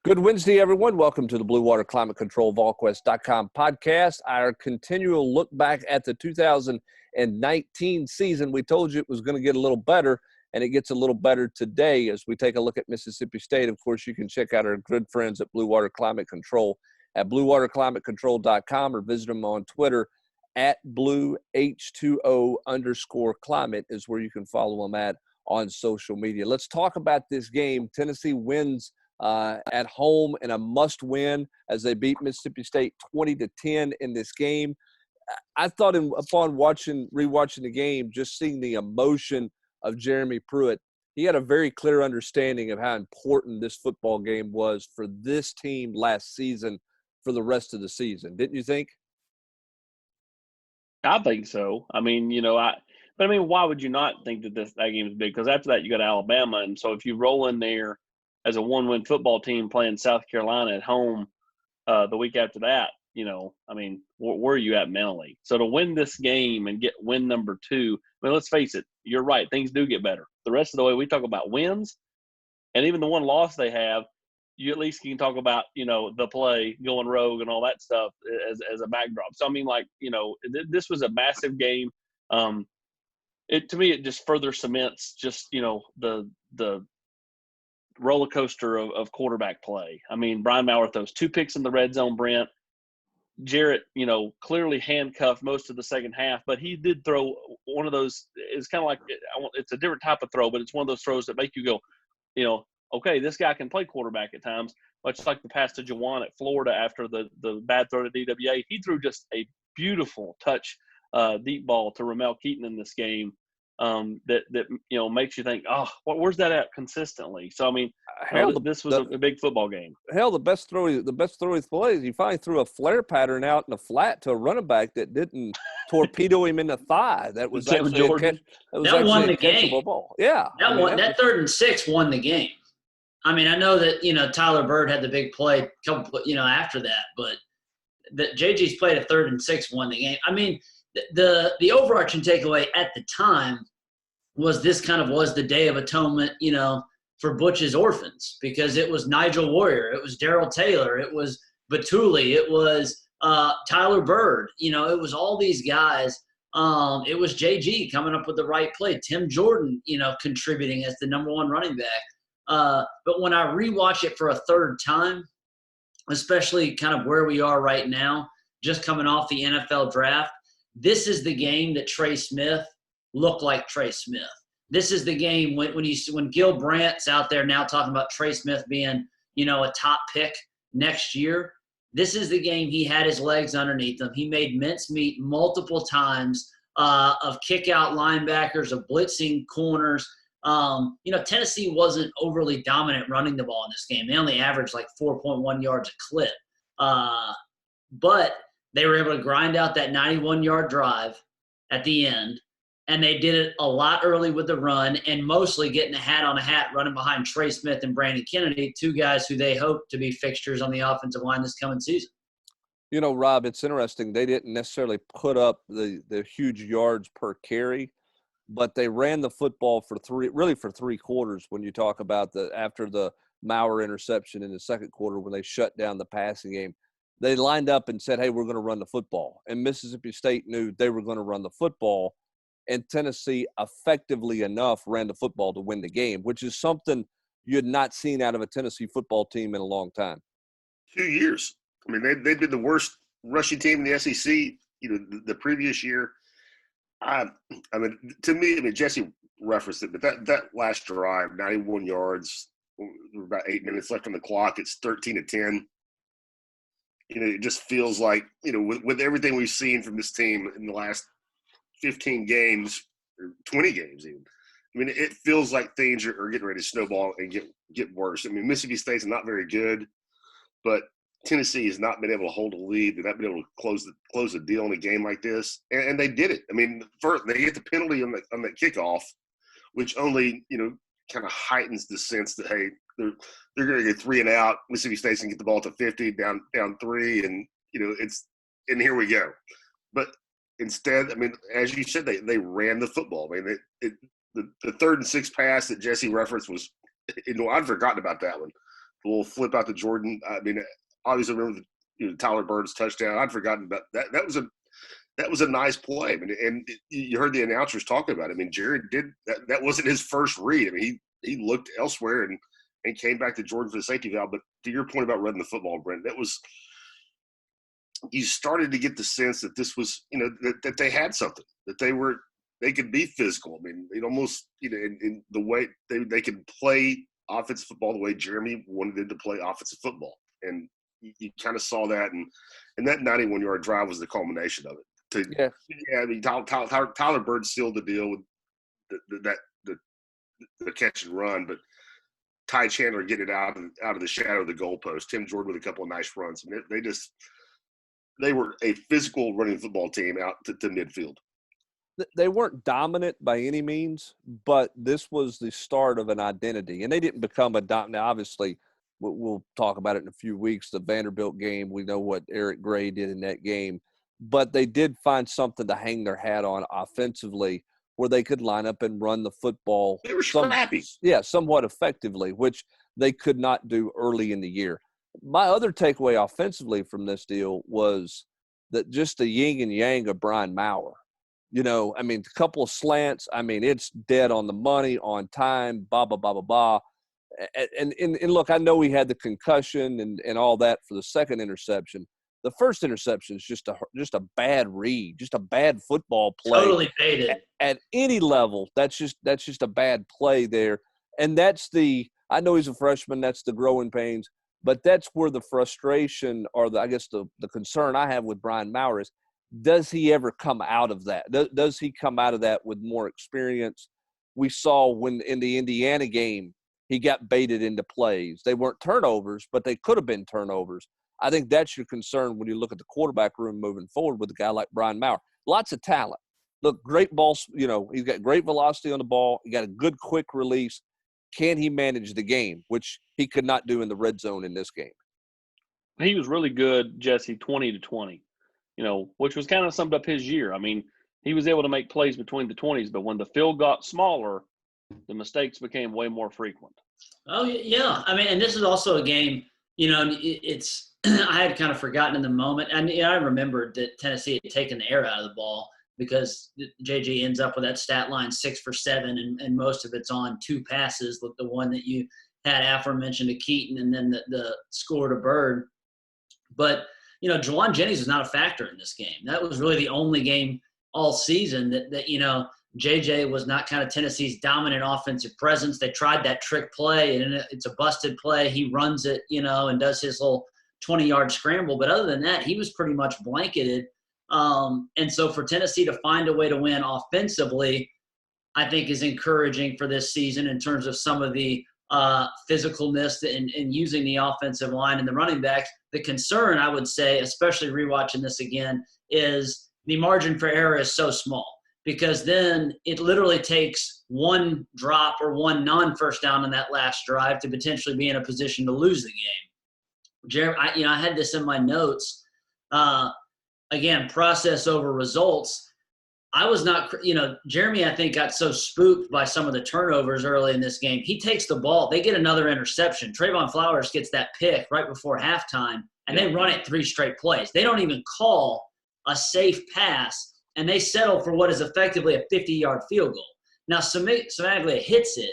Good Wednesday, everyone. Welcome to the Blue Water Climate Control Volquest.com podcast. Our continual look back at the 2019 season. We told you it was going to get a little better, and it gets a little better today as we take a look at Mississippi State. Of course, you can check out our good friends at Blue Water Climate Control at bluewaterclimatecontrol.com or visit them on Twitter at BlueH2O_climate is where you can follow them at on social media. Let's talk about this game. Tennessee wins at home in a must-win as they beat Mississippi State 20-10 in this game. I thought upon rewatching the game, just seeing the emotion of Jeremy Pruitt, he had a very clear understanding of how important this football game was for this team last season for the rest of the season. Didn't you think? I think so. I mean, why would you not think that that game is big? Because after that, you got Alabama, and so if you roll in there as a one-win football team playing South Carolina at home the week after that, where are you at mentally? So to win this game and get win number 2, let's face it, you're right, things do get better. The rest of the way we talk about wins, and even the one loss they have, you at least can talk about, the play, going rogue and all that stuff as a backdrop. So, this was a massive game. To me, it just further cements just, the roller coaster of quarterback play. I mean, Brian Maurer throws 2 picks in the red zone, Brent. Jarrett, clearly handcuffed most of the second half, but he did throw one of those. It's kind of like it's a different type of throw, but it's one of those throws that make you go, okay, this guy can play quarterback at times, much like the pass to Jawan at Florida after the bad throw to DWA. He threw just a beautiful touch deep ball to Ramel Keaton in this game. That makes you think, where's that at consistently? So this was a big football game. Hell, the best throw he plays, he finally threw a flare pattern out in the flat to a running back that didn't torpedo him in the thigh. That was actually that won the game. Ball. Yeah, that 3rd and 6 won the game. I mean, I know that Tyler Bird had the big play after that, but that JG's played a 3rd and 6 won the game. I mean, the overarching takeaway at the time was this kind of was the Day of Atonement, for Butch's orphans, because it was Nigel Warrior, it was Darrell Taylor, it was Batuli, it was Tyler Bird, it was all these guys. It was JG coming up with the right play, Tim Jordan, contributing as the number 1 running back. But when I rewatch it for a 3rd time, especially kind of where we are right now, just coming off the NFL draft, this is the game that Trey Smith looked like Trey Smith. This is the game when Gil Brandt's out there now talking about Trey Smith being, a top pick next year. This is the game he had his legs underneath him. He made mincemeat multiple times of kick-out linebackers, of blitzing corners. Tennessee wasn't overly dominant running the ball in this game. They only averaged like 4.1 yards a clip. But they were able to grind out that 91-yard drive at the end, and they did it a lot early with the run and mostly getting a hat on a hat running behind Trey Smith and Brandon Kennedy, 2 guys who they hope to be fixtures on the offensive line this coming season. Rob, it's interesting. They didn't necessarily put up the huge yards per carry, but they ran the football for 3 quarters when you talk about after the Maurer interception in the second quarter when they shut down the passing game. They lined up and said, hey, we're going to run the football. And Mississippi State knew they were going to run the football. And Tennessee, effectively enough, ran the football to win the game, which is something you had not seen out of a Tennessee football team in a long time. 2 years. I mean, they've been the worst rushing team in the SEC, the previous year. To me, Jesse referenced it, but that last drive, 91 yards, about 8 minutes left on the clock, it's 13-10. It just feels like, with everything we've seen from this team in the last 15 games, or 20 games even, it feels like things are getting ready to snowball and get worse. Mississippi State's not very good, but Tennessee has not been able to hold a lead. They've not been able to close the deal in a game like this, and they did it. First they get the penalty on that kickoff, which only kind of heightens the sense that, hey, they're going to get 3 and out. Mississippi State's going to get the ball to 50, down 3, and and here we go. But instead, as you said, they ran the football. The 3rd and 6 pass that Jesse referenced was, I'd forgotten about that one. little flip out to Jordan. I mean, obviously remember Tyler Bird's touchdown. I'd forgotten about that. That was a nice play. I mean, and you heard the announcers talking about it. I mean, Jared did that. That wasn't his first read. I mean, he looked elsewhere and came back to Jordan for the safety valve. But to your point about running the football, Brent, that was – you started to get the sense that this was, that they had something, that they could be physical. I mean, it almost, in the way they could play offensive football the way Jeremy wanted them to play offensive football. And you kind of saw that. And that 91-yard drive was the culmination of it. I mean, Tyler Bird sealed the deal with the catch and run, but Ty Chandler getting it out of the shadow of the goalpost. Tim Jordan with a couple of nice runs. I mean, they were a physical running football team out to midfield. They weren't dominant by any means, but this was the start of an identity. And they didn't become a dominant. Now, obviously, we'll talk about it in a few weeks, the Vanderbilt game. We know what Eric Gray did in that game. But they did find something to hang their hat on offensively where they could line up and run the football. They were scrappy. Somewhat effectively, which they could not do early in the year. My other takeaway offensively from this deal was that just the yin and yang of Brian Maurer. I mean, a couple of slants. I mean, it's dead on the money, on time, blah, blah, blah, blah, blah. And look, I know he had the concussion and all that for the second interception. The first interception is just a bad read, just a bad football play. Totally baited. At any level, that's just a bad play there. And I know he's a freshman, that's the growing pains. But that's where the frustration or the concern I have with Brian Maurer is, does he ever come out of that? Does he come out of that with more experience? We saw when in the Indiana game, he got baited into plays. They weren't turnovers, but they could have been turnovers. I think that's your concern when you look at the quarterback room moving forward with a guy like Brian Maurer. Lots of talent. Look, great balls. He's got great velocity on the ball. He got a good quick release. Can he manage the game, which he could not do in the red zone in this game? He was really good, Jesse, 20-20, which was kind of summed up his year. I mean, he was able to make plays between the 20s, but when the field got smaller, the mistakes became way more frequent. Oh, yeah. I mean, and this is also a game, it's I had kind of forgotten in the moment. And I remembered that Tennessee had taken the air out of the ball because JJ ends up with that stat line 6 for 7, and most of it's on 2 passes, the one that you had aforementioned to Keaton and then the score to Bird. But, Juwan Jennings was not a factor in this game. That was really the only game all season that JJ was not kind of Tennessee's dominant offensive presence. They tried that trick play, and it's a busted play. He runs it, and does his little 20-yard scramble. But other than that, he was pretty much blanketed. And so for Tennessee to find a way to win offensively, I think is encouraging for this season in terms of some of the physicalness and using the offensive line and the running backs. The concern, I would say, especially rewatching this again, is the margin for error is so small, because then it literally takes one drop or one non-first down in that last drive to potentially be in a position to lose the game. Jeremy, I had this in my notes. Again, process over results. I was not, Jeremy, I think, got so spooked by some of the turnovers early in this game. He takes the ball. They get another interception. Trayvon Flowers gets that pick right before halftime, and they run it 3 straight plays. They don't even call a safe pass, and they settle for what is effectively a 50-yard field goal. Now, Samaglia hits it,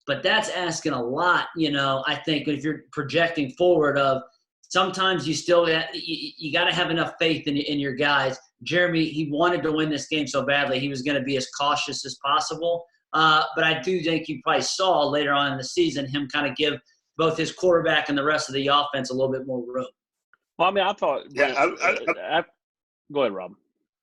but that's asking a lot, I think, if you're projecting forward of sometimes you still you got to have enough faith in your guys. Jeremy, he wanted to win this game so badly. He was going to be as cautious as possible. But I do think you probably saw later on in the season him kind of give both his quarterback and the rest of the offense a little bit more room. Well, I mean, I thought – go ahead, Rob.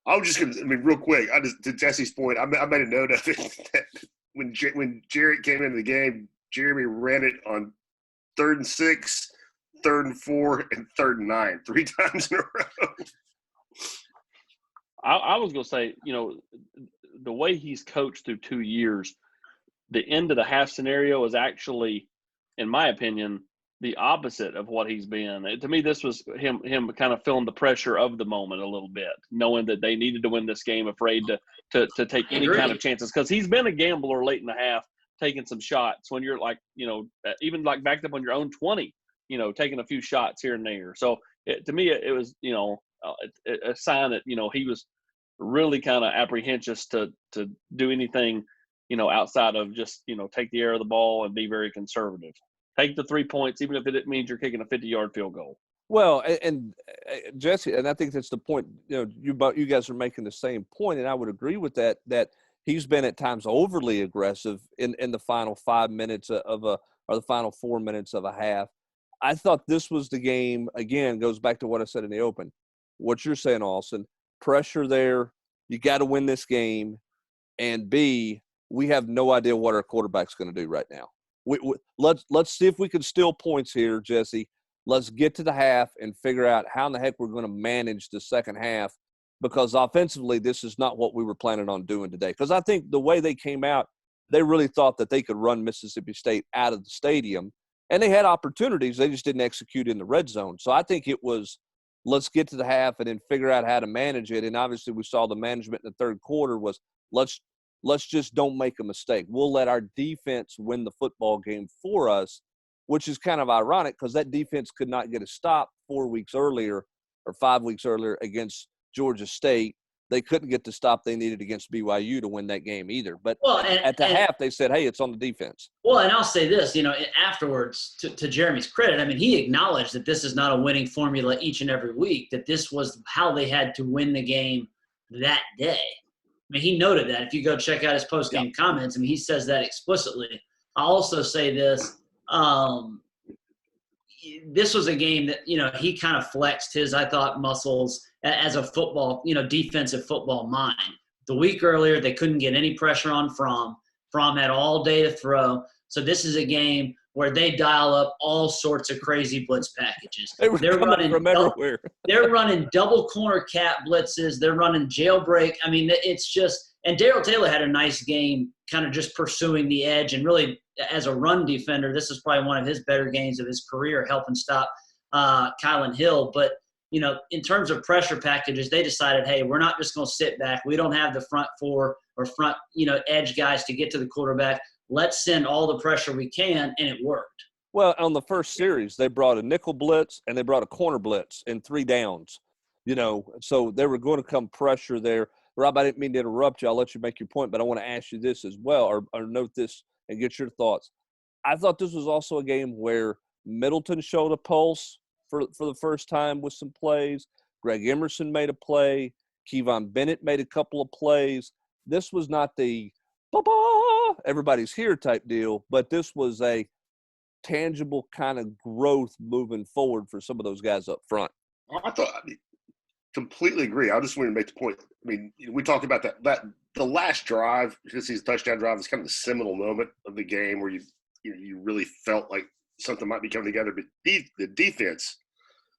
I was just going to – real quick, to Jesse's point, I made a note of it that when Jarrett came into the game, Jeremy ran it on 3rd and 6, 3rd and 4, and 3rd and 9, 3 times in a row. I was going to say, the way he's coached through 2 years, the end of the half scenario is actually, in my opinion, the opposite of what he's been. To me, this was him kind of feeling the pressure of the moment a little bit, knowing that they needed to win this game, afraid to take any kind of chances. Because he's been a gambler late in the half, taking some shots when you're like, even like backed up on your own 20. taking a few shots here and there. So to me, it was, a sign that, he was really kind of apprehensive to do anything, outside of just, take the air of the ball and be very conservative. Take the 3 points, even if it means you're kicking a 50-yard field goal. Well, and Jesse, and I think that's the point. You guys are making the same point, and I would agree with that. That he's been at times overly aggressive in the final 5 minutes or the final 4 minutes of a half. I thought this was the game. Again, goes back to what I said in the open. What you're saying, Austin, pressure there. You got to win this game, and B, we have no idea what our quarterback's going to do right now. Let's see if we can steal points here, Jesse. Let's get to the half and figure out how in the heck we're going to manage the second half, because offensively, this is not what we were planning on doing today. Because I think the way they came out, they really thought that they could run Mississippi State out of the stadium, and they had opportunities. They just didn't execute in the red zone. So I think it was, let's get to the half and then figure out how to manage it. And obviously we saw the management in the third quarter was, let's just don't make a mistake. We'll let our defense win the football game for us, which is kind of ironic because that defense could not get a stop 4 weeks earlier or 5 weeks earlier against Georgia State. They couldn't get the stop they needed against BYU to win that game either. But at the half, they said, hey, it's on the defense. Well, and I'll say this, afterwards, to Jeremy's credit, I mean, he acknowledged that this is not a winning formula each and every week, that this was how they had to win the game that day. I mean, he noted that. If you go check out his post-game comments, I mean, he says that explicitly. I'll also say this. This was a game that, he kind of flexed his, I thought, muscles as a football, defensive football mind. The week earlier, they couldn't get any pressure on Fromm. Fromm had all day to throw. So this is a game where they dial up all sorts of crazy blitz packages. They're running from everywhere. They're running double corner cat blitzes. They're running jailbreak. I mean, it's just – and Darrell Taylor had a nice game kind of just pursuing the edge. And really, as a run defender, this is probably one of his better games of his career, helping stop Kylan Hill. But, in terms of pressure packages, they decided, hey, we're not just going to sit back. We don't have the front four or front, edge guys to get to the quarterback. Let's send all the pressure we can, and it worked. Well, on the first series, they brought a nickel blitz and they brought a corner blitz in 3 downs, so they were going to come pressure there. Rob, I didn't mean to interrupt you. I'll let you make your point, but I want to ask you this as well, or note this and get your thoughts. I thought this was also a game where Middleton showed a pulse for the first time with some plays. Greg Emerson made a play. Kevon Bennett made a couple of plays. This was not the everybody's here type deal, but this was a tangible kind of growth moving forward for some of those guys up front. Completely agree. I just wanted to make the point. I mean, we talked about that the last drive, his touchdown drive, was kind of the seminal moment of the game where you really felt like something might be coming together. But the defense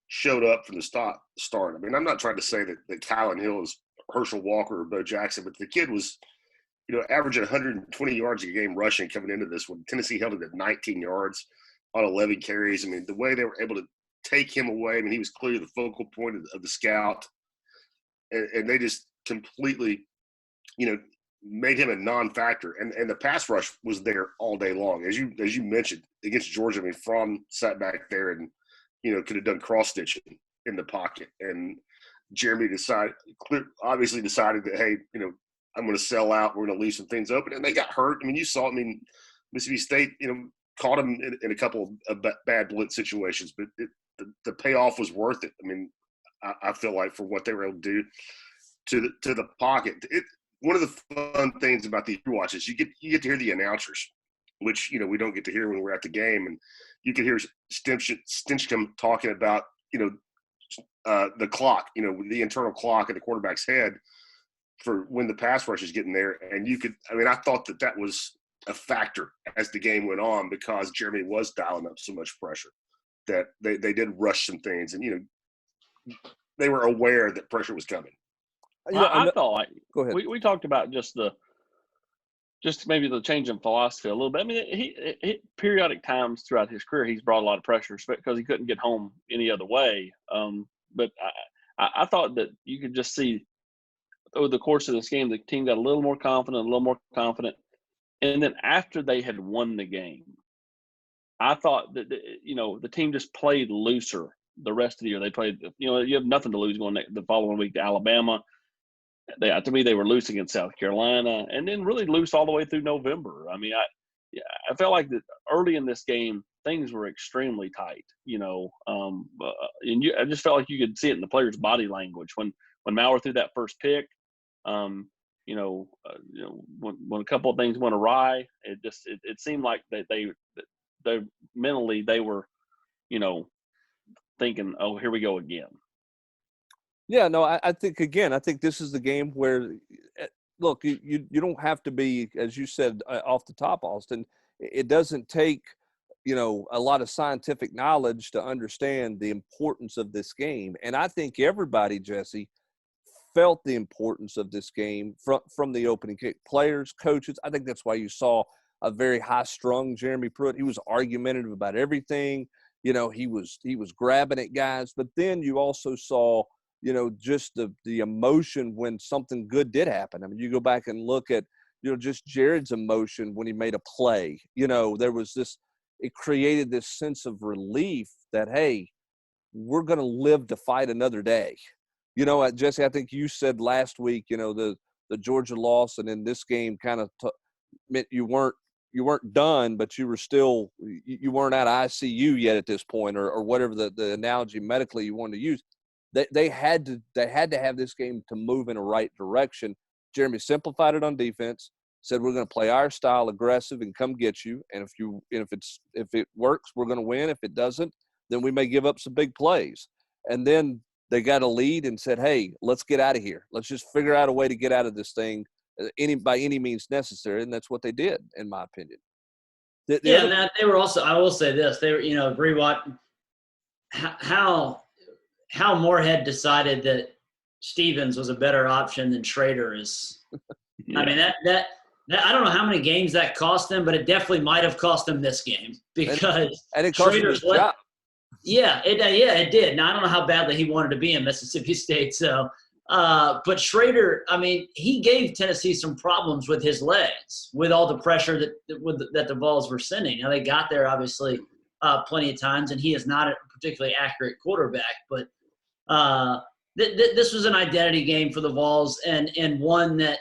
showed up from the start. I mean, I'm not trying to say that Kylan Hill is Herschel Walker or Bo Jackson, but the kid was, averaging 120 yards a game rushing coming into this one. Tennessee held it at 19 yards on 11 carries. I mean, the way they were able to take him away, I mean, he was clearly the focal point of the scout. And they just completely, made him a non-factor. And the pass rush was there all day long. As you mentioned, against Georgia, I mean, Fromm sat back there and, could have done cross-stitching in the pocket. And Jeremy obviously decided that, hey, I'm going to sell out. We're going to leave some things open. And they got hurt. I mean, you saw, Mississippi State, caught him in a couple of bad blitz situations. But the payoff was worth it. I mean, I feel like for what they were able to do to the pocket. One of the fun things about these watches, you get to hear the announcers, which, we don't get to hear when we're at the game. And you can hear Stinchcomb talking about, the clock, the internal clock in the quarterback's head for when the pass rush is getting there. And I thought that was a factor as the game went on because Jeremy was dialing up so much pressure that they did rush some things. And, they were aware that pressure was coming. I thought like go ahead. We talked about just maybe the change in philosophy a little bit. I mean, he periodic times throughout his career, he's brought a lot of pressure because he couldn't get home any other way. But I thought that you could just see over the course of this game, the team got a little more confident. And then after they had won the game, I thought that the team just played looser the rest of the year. They played, you have nothing to lose going the following week to Alabama. To me, they were loose against South Carolina, and then really loose all the way through November. I mean, I felt like that early in this game things were extremely tight. I just felt like you could see it in the players' body language when Maurer threw that first pick. When a couple of things went awry, it seemed like that they mentally they were, thinking, oh, here we go again. Yeah, no, I think this is the game where, look, you don't have to be, as you said, off the top, Austin. It doesn't take, a lot of scientific knowledge to understand the importance of this game. And I think everybody, Jesse, felt the importance of this game from the opening kick. Players, coaches. I think that's why you saw a very high-strung Jeremy Pruitt. He was argumentative about everything. He was grabbing at guys. But then you also saw, just the emotion when something good did happen. I mean, you go back and look at, just Jared's emotion when he made a play. There was this – it created this sense of relief that, hey, we're going to live to fight another day. Jesse, I think you said last week, the Georgia loss and in this game kind of meant you weren't done, but you were still – you weren't out of ICU yet at this point or whatever the analogy medically you wanted to use. They had to have this game to move in a right direction. Jeremy simplified it on defense, said we're going to play our style, aggressive, and come get you. And if it works, we're going to win. If it doesn't, then we may give up some big plays. And then they got a lead and said, hey, let's get out of here. Let's just figure out a way to get out of this thing by any means necessary. And that's what they did, in my opinion. They were also – I will say this. They were, rewatching how Moorhead decided that Stevens was a better option than Schrader is. Yeah. I mean, that I don't know how many games that cost them, but it definitely might have cost them this game because and it cost him his job. Yeah, it did. Now I don't know how badly he wanted to be in Mississippi State. So, but Schrader, I mean, he gave Tennessee some problems with his legs, with all the pressure that the balls were sending. Now they got there obviously plenty of times, and he is not a particularly accurate quarterback, but. This was an identity game for the Vols and one that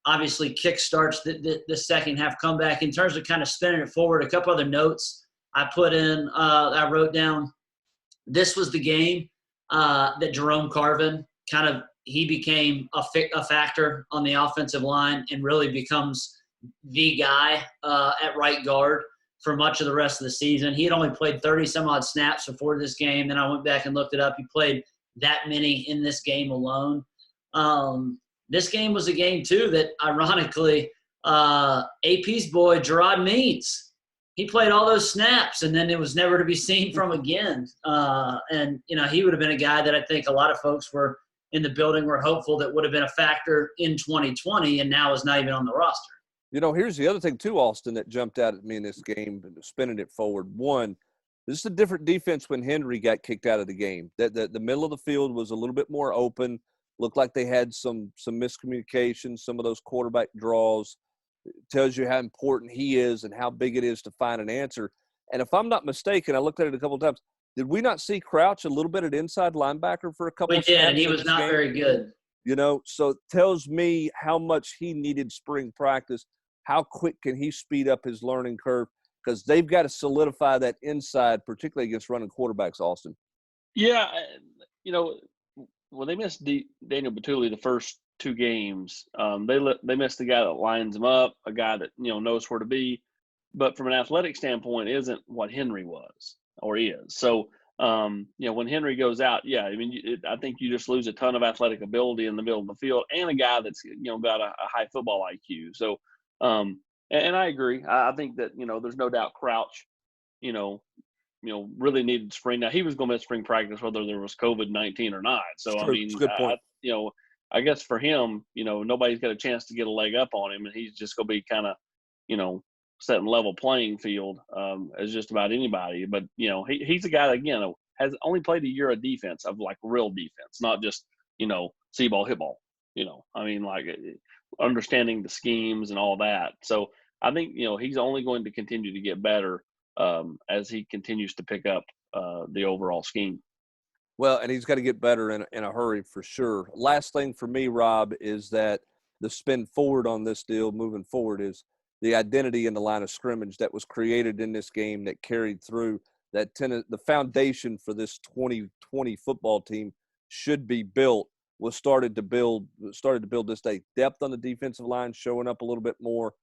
obviously kickstarts the second half comeback. In terms of kind of spinning it forward, a couple other notes I wrote down. This was the game that Jerome Carvin he became a factor on the offensive line and really becomes the guy at right guard for much of the rest of the season. He had only played 30-some-odd snaps before this game. Then I went back and looked it up. He played that many in this game alone. This game was a game, too, that ironically AP's boy, Gerard Means, he played all those snaps, and then it was never to be seen from again. He would have been a guy that I think a lot of folks were in the building were hopeful that would have been a factor in 2020 and now is not even on the roster. Here's the other thing, too, Austin, that jumped out at me in this game, spinning it forward. One, this is a different defense when Henry got kicked out of the game. The middle of the field was a little bit more open. Looked like they had some miscommunication, some of those quarterback draws. It tells you how important he is and how big it is to find an answer. And if I'm not mistaken, I looked at it a couple of times. Did we not see Crouch a little bit at inside linebacker for a couple of snaps? We did, and he was not very good. So it tells me how much he needed spring practice. How quick can he speed up his learning curve? Because they've got to solidify that inside, particularly against running quarterbacks, Austin. Yeah, when they missed Daniel Batuli the first two games, they missed the guy that lines him up, a guy that knows where to be, but from an athletic standpoint, isn't what Henry was or is. So when Henry goes out, I think you just lose a ton of athletic ability in the middle of the field and a guy that's got a high football IQ. So. And I agree. I think that there's no doubt Crouch, really needed spring. Now he was going to miss spring practice whether there was COVID-19 or not. So I mean, good point. I guess for him, nobody's got a chance to get a leg up on him, and he's just going to be kind of, setting level playing field as just about anybody. But he's a guy that again has only played a year of defense, of like real defense, not just see ball hit ball. I mean, like understanding the schemes and all that. So I think he's only going to continue to get better. as he continues to pick up the overall scheme. Well, and he's got to get better in a hurry for sure. Last thing for me, Rob, is that the spin forward on this deal moving forward is the identity in the line of scrimmage that was created in this game that carried through. The foundation for this 2020 football team should be built. Started to build this day. Depth on the defensive line, showing up a little bit more,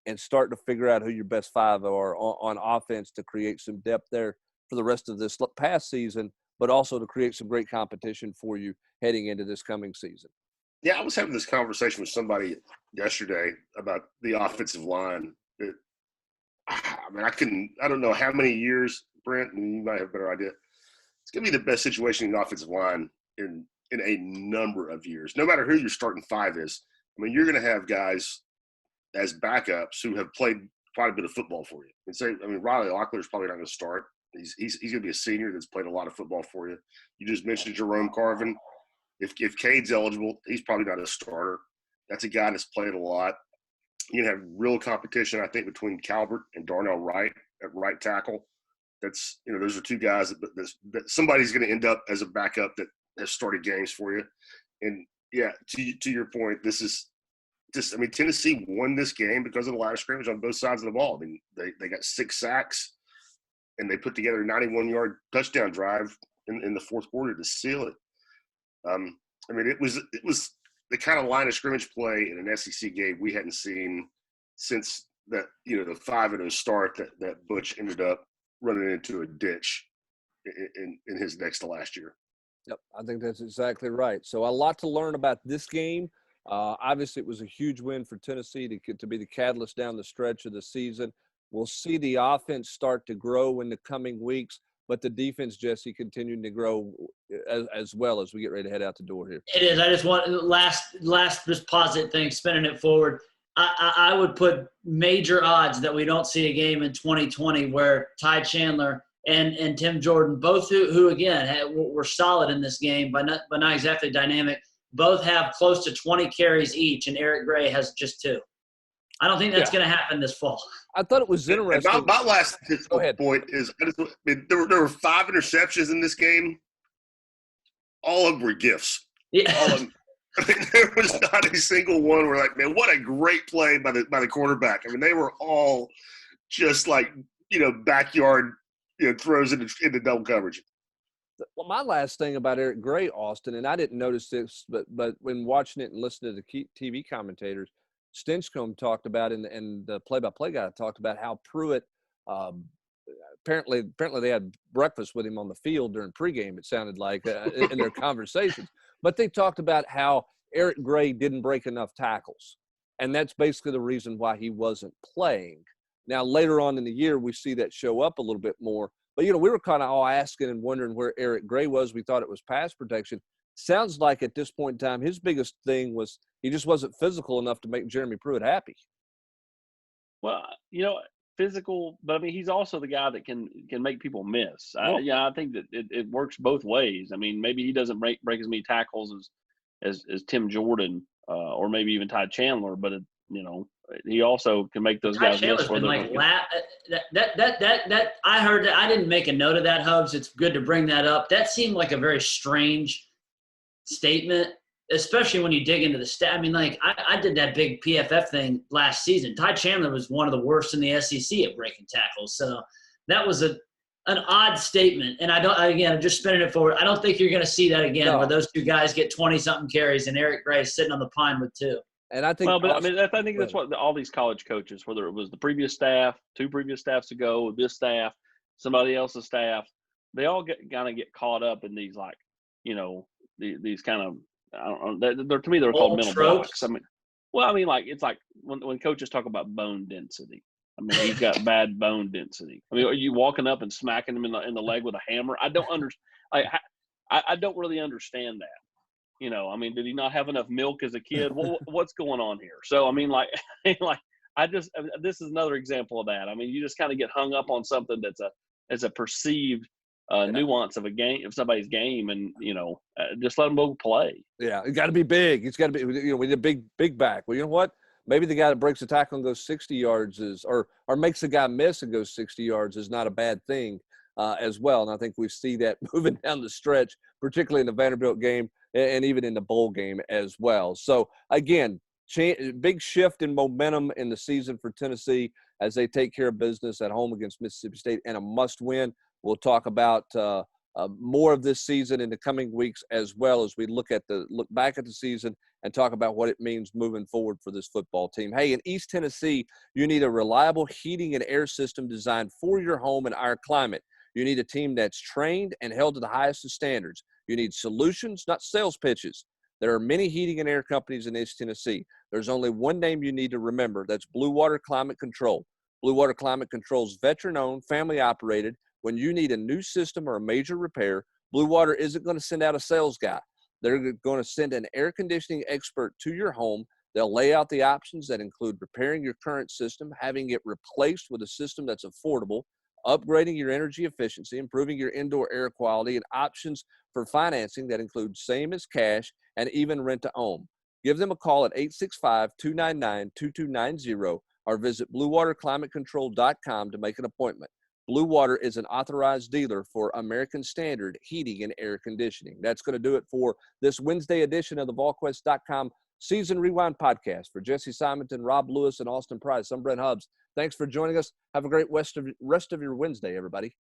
and starting to figure out who your best five are on offense to create some depth there for the rest of this past season, but also to create some great competition for you heading into this coming season. Yeah, I was having this conversation with somebody yesterday about the offensive line. I don't know how many years, Brent, and you might have a better idea. It's going to be the best situation in the offensive line in a number of years, no matter who your starting five is. I mean, you're going to have guys as backups who have played quite a bit of football for you. Riley Locklear's probably not going to start. He's going to be a senior that's played a lot of football for you. You just mentioned Jerome Carvin. If Cade's eligible, he's probably not a starter. That's a guy that's played a lot. You have real competition, I think, between Calvert and Darnell Wright at right tackle. Those are two guys that somebody's going to end up as a backup that has started games for you. And yeah, to your point, this is just, Tennessee won this game because of the line of scrimmage on both sides of the ball. They got 6 sacks, and they put together a 91-yard touchdown drive in the fourth quarter to seal it. It was the kind of line of scrimmage play in an SEC game we hadn't seen since the 5-0 start that Butch ended up running into a ditch in his next to last year. Yep, I think that's exactly right. So a lot to learn about this game. Obviously, it was a huge win for Tennessee to be the catalyst down the stretch of the season. We'll see the offense start to grow in the coming weeks, but the defense, Jesse, continuing to grow as well as we get ready to head out the door here. It is. I just want last this positive thing, spinning it forward. I would put major odds that we don't see a game in 2020 where Ty Chandler and Tim Jordan, both who again were solid in this game, but not exactly dynamic, both have close to 20 carries each, and Eric Gray has just 2. I don't think that's going to happen this fall. I thought it was interesting. My last point is there were 5 interceptions in this game. All of them were gifts. Yeah. All of them. There was not a single one where, like, man, what a great play by the quarterback. They were all just like, backyard, throws into double coverage. Well, my last thing about Eric Gray, Austin, and I didn't notice this, but when watching it and listening to the TV commentators, Stinchcomb talked about, and the play-by-play guy talked about how Pruitt apparently they had breakfast with him on the field during pregame, it sounded like, in their conversations. But they talked about how Eric Gray didn't break enough tackles, and that's basically the reason why he wasn't playing. Now, later on in the year, we see that show up a little bit more. But, we were kind of all asking and wondering where Eric Gray was. We thought it was pass protection. Sounds like at this point in time, his biggest thing was he just wasn't physical enough to make Jeremy Pruitt happy. Well, physical, but he's also the guy that can make people miss. I think that it works both ways. Maybe he doesn't break as many tackles as Tim Jordan or maybe even Ty Chandler, but he also can make those guys miss. That I heard that. I didn't make a note of that, Hubs. It's good to bring that up. That seemed like a very strange statement, especially when you dig into the stat. I did that big PFF thing last season. Ty Chandler was one of the worst in the SEC at breaking tackles. So that was an odd statement. And I'm just spinning it forward. I don't think you're going to see that again where those two guys get 20-something carries and Eric Gray sitting on the pine with 2. And I think I think that's what all these college coaches, whether it was the previous staff, 2 previous staffs ago, this staff, somebody else's staff, they all kind of get caught up in these, like, these kind of, I don't know, to me they're called mental blocks. It's like when coaches talk about bone density. He's got bad bone density. Are you walking up and smacking him in the leg with a hammer? I don't understand. I don't really understand that. Did he not have enough milk as a kid? What's going on here? So, this is another example of that. You just kind of get hung up on something that's a perceived nuance of somebody's game, and just let them go play. Yeah, it got to be big. It's got to be. We need a big back. Well, you know what? maybe the guy that breaks a tackle and goes 60 yards or makes a guy miss and goes 60 yards is not a bad thing as well. And I think we see that moving down the stretch, particularly in the Vanderbilt game and even in the bowl game as well. So, again, big shift in momentum in the season for Tennessee as they take care of business at home against Mississippi State, and a must-win. We'll talk about more of this season in the coming weeks, as well as we look back at the season and talk about what it means moving forward for this football team. Hey, in East Tennessee, you need a reliable heating and air system designed for your home and our climate. You need a team that's trained and held to the highest of standards. You need solutions, not sales pitches. There are many heating and air companies in East Tennessee. There's only one name you need to remember. That's Blue Water Climate Control. Blue Water Climate Control is veteran-owned, family-operated. When you need a new system or a major repair, Blue Water isn't going to send out a sales guy. They're going to send an air conditioning expert to your home. They'll lay out the options that include repairing your current system, having it replaced with a system that's affordable, upgrading your energy efficiency, improving your indoor air quality, and options for financing that include same as cash and even rent-to-own. Give them a call at 865-299-2290 or visit bluewaterclimatecontrol.com to make an appointment. Blue Water is an authorized dealer for American Standard Heating and Air Conditioning. That's going to do it for this Wednesday edition of the Volquest.com Season Rewind podcast. For Jesse Simonton, Rob Lewis, and Austin Price, I'm Brent Hubbs. Thanks for joining us. Have a great rest of your Wednesday, everybody.